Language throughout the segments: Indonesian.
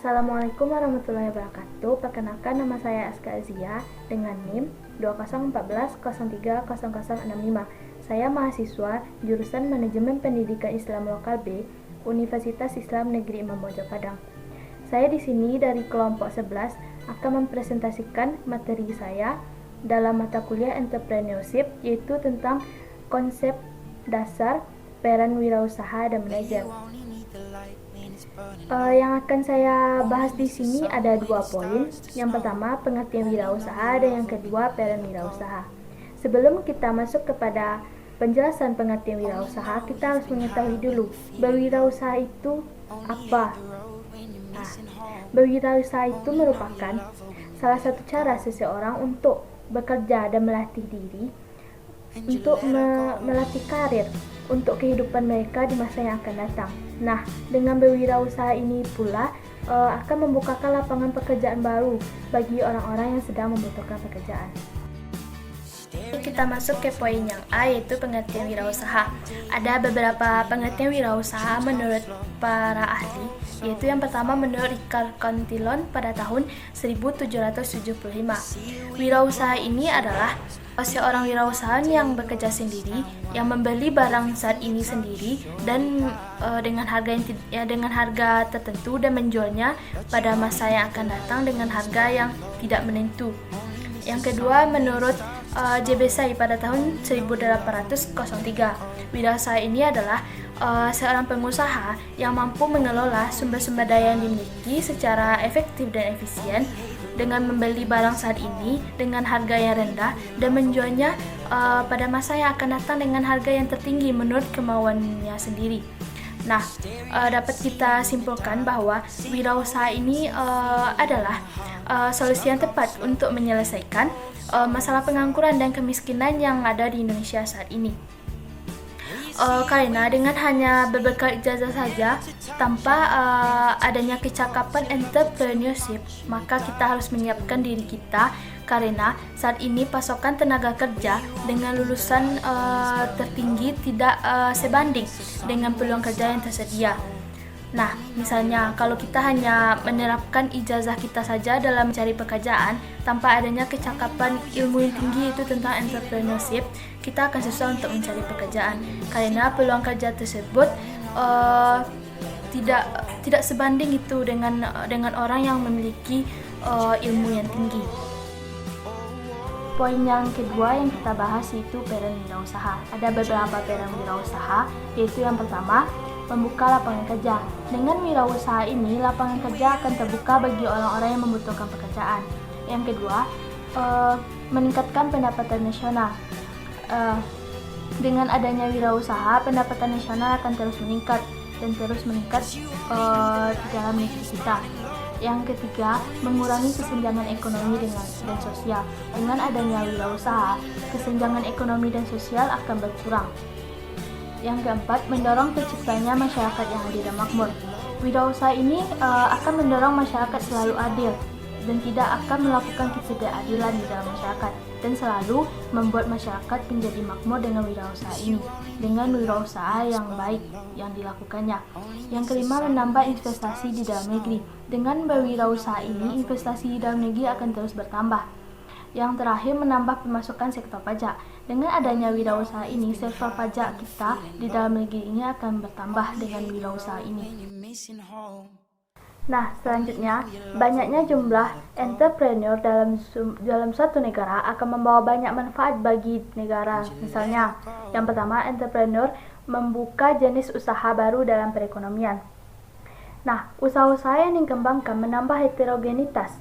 Assalamualaikum warahmatullahi wabarakatuh. Perkenalkan, nama saya Aska Azia dengan NIM 2014030065. Saya mahasiswa jurusan Manajemen Pendidikan Islam Lokal B, Universitas Islam Negeri Imam Bonjol Padang. Saya di sini dari kelompok 11 akan mempresentasikan materi saya dalam mata kuliah Entrepreneurship, yaitu tentang konsep dasar peran wirausaha dan manajer. Yang akan saya bahas di sini ada 2 poin. Yang pertama, pengertian wirausaha, dan yang kedua, peran wirausaha. Sebelum kita masuk kepada penjelasan pengertian wirausaha, kita harus mengetahui dulu berwirausaha itu apa. Nah, berwirausaha itu merupakan salah satu cara seseorang untuk bekerja dan melatih diri untuk melatih karir untuk kehidupan mereka di masa yang akan datang. Nah, dengan berwirausaha ini pula akan membukakan lapangan pekerjaan baru bagi orang-orang yang sedang membutuhkan pekerjaan. Kita masuk ke poin yang A, yaitu pengertian wirausaha. Ada beberapa pengertian wirausaha menurut para ahli, yaitu yang pertama menurut Ricard Cantillon pada tahun 1775. Wirausaha ini adalah seorang wirausahaan yang bekerja sendiri, yang membeli barang saat ini sendiri dan dengan harga tertentu, dan menjualnya pada masa yang akan datang dengan harga yang tidak menentu. Yang kedua, menurut J.B. Say pada tahun 1803, wirausaha ini adalah seorang pengusaha yang mampu mengelola sumber-sumber daya yang dimiliki secara efektif dan efisien dengan membeli barang saat ini dengan harga yang rendah dan menjualnya pada masa yang akan datang dengan harga yang tertinggi menurut kemauannya sendiri. Nah, dapat kita simpulkan bahwa wirausaha ini adalah solusi yang tepat untuk menyelesaikan masalah pengangguran dan kemiskinan yang ada di Indonesia saat ini. Karena dengan hanya berbekal ijazah saja tanpa adanya kecakapan entrepreneurship, maka kita harus menyiapkan diri kita, karena saat ini pasokan tenaga kerja dengan lulusan tertinggi tidak sebanding dengan peluang kerja yang tersedia. Nah, misalnya kalau kita hanya menerapkan ijazah kita saja dalam mencari pekerjaan tanpa adanya kecakapan ilmu yang tinggi itu tentang entrepreneurship, kita akan susah untuk mencari pekerjaan karena peluang kerja tersebut tidak sebanding itu dengan orang yang memiliki ilmu yang tinggi. Poin yang kedua yang kita bahas yaitu peran wirausaha. Ada beberapa peran wirausaha, yaitu yang pertama, membuka lapangan kerja. Dengan wirausaha ini, lapangan kerja akan terbuka bagi orang-orang yang membutuhkan pekerjaan. Yang kedua, meningkatkan pendapatan nasional. Dengan adanya wirausaha, pendapatan nasional akan terus meningkat di dalam negeri kita. Yang ketiga, mengurangi kesenjangan ekonomi dan sosial. Dengan adanya wirausaha, kesenjangan ekonomi dan sosial akan berkurang. Yang keempat, mendorong terciptanya masyarakat yang adil dan makmur. Wirausaha ini akan mendorong masyarakat selalu adil dan tidak akan melakukan ketidakadilan di dalam masyarakat, dan selalu membuat masyarakat menjadi makmur dengan wirausaha ini, dengan wirausaha yang baik yang dilakukannya. Yang kelima, menambah investasi di dalam negeri. Dengan berwirausaha ini, investasi di dalam negeri akan terus bertambah. Yang terakhir, menambah pemasukan sektor pajak. Dengan adanya wirausaha ini, sektor pajak kita di dalam negeri ini akan bertambah dengan wirausaha ini. Nah, selanjutnya, banyaknya jumlah entrepreneur dalam suatu negara akan membawa banyak manfaat bagi negara. Misalnya, yang pertama, entrepreneur membuka jenis usaha baru dalam perekonomian. Nah, usaha-usaha yang dikembangkan menambah heterogenitas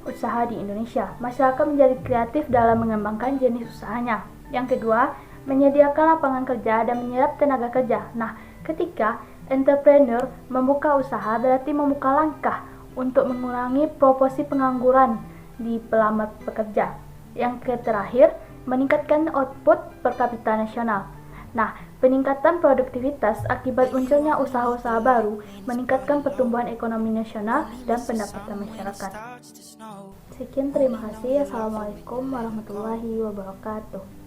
usaha di Indonesia. Masyarakat menjadi kreatif dalam mengembangkan jenis usahanya. Yang kedua, menyediakan lapangan kerja dan menyerap tenaga kerja. Nah, ketika entrepreneur membuka usaha, berarti membuka langkah untuk mengurangi proporsi pengangguran di pelamar pekerja. Yang terakhir, meningkatkan output per kapita nasional. Nah, peningkatan produktivitas akibat munculnya usaha-usaha baru meningkatkan pertumbuhan ekonomi nasional dan pendapatan masyarakat. Sekian, terima kasih. Assalamualaikum warahmatullahi wabarakatuh.